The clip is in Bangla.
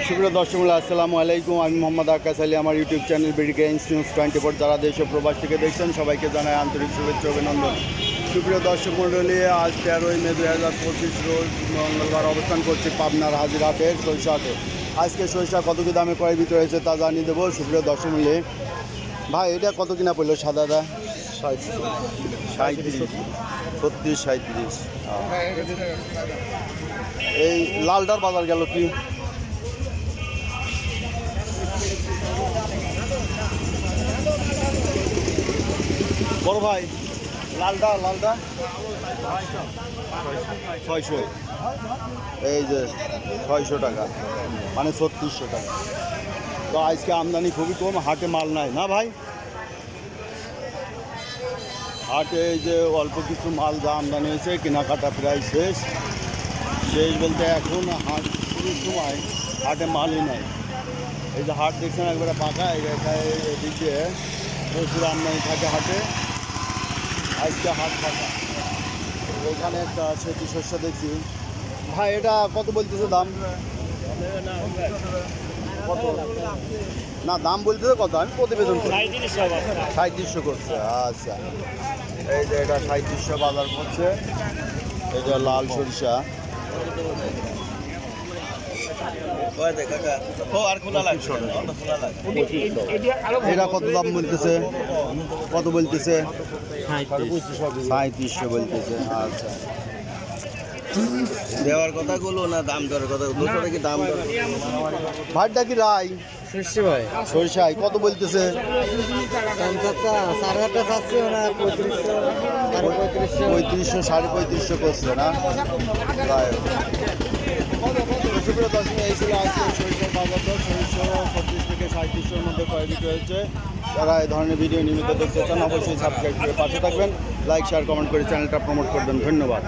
সুপ্রিয় দর্শক আসসালামু আলাইকুম। আমি মোহাম্মদ আকাশ আলী। আমার ইউটিউব চ্যানেল বিডিগেন্স নিউজ 24 যারা দেশ ও প্রবাস থেকে দেখছেন সবাইকে জানাই আন্তরিক শুভেচ্ছা অভিনন্দন। সুপ্রিয় দর্শক মণ্ডলী, আজ 13ই মে 2025 রোজ মঙ্গলবার অবস্থান করছি পাবনার হাজিরহাটের সরিষাহাটে। আজকে সরিষা কত কি দামে ক্রয় বিক্রি হয়েছে তা জানিয়ে দেবো। সুপ্রিয় দর্শক মণ্ডলী, ভাই এটা কত কিনা পড়লো সাদাটা? 37 এই লালটার বাজার গেল কি? বড় ভাই লালটা 600, এই যে 600 টাকা, মানে 3600 টাকা। তো আজকে আমদানি খুবই কম, হাটে মাল নাই না ভাই? হাটে এই যে অল্প কিছু মাল যা আমদানি হয়েছে, কেনাকাটা প্রায় শেষ বলতে এখন হাট শুরুর সময় হাটে মালই নাই। এই যে হাট দেখছেন একবারে ফাঁকা, এদিকে প্রচুর আমদানি থাকে হাটে। আজকে হাট ফাঁকা। ওখানে একটা সেটি শস্য দেখছি। ভাই এটা কত বলতেছে দাম? কত না দাম বলতেছে কত? আমি প্রতিবেদন 3700 করছে। আচ্ছা, এই যে এটা 3700 বাজার করছে। এই যে লাল সরিষা এটা কত দাম বলতেছে? কত বলতেছে? 3700 বলতেছে। আচ্ছা, দেওয়ার কথা গুলো না দাম দরের কথা? দুশো কি দাম দর? ভাইটা কি রাই ভাই সরিষায় কত বলতেছে? 3500 3500 করছে না? এই ছিল আজকে সরিষার বাজার দর। সরিষা 36 থেকে 3700-র মধ্যে ক্রয় বিক্রি হয়েছে। যারা এই ধরনের ভিডিও নিয়মিত দেখতে চান অবশ্যই সাবস্ক্রাইব করে পাশে থাকবেন, লাইক শেয়ার কমেন্ট করে চ্যানেলটা প্রমোট করবেন। ধন্যবাদ।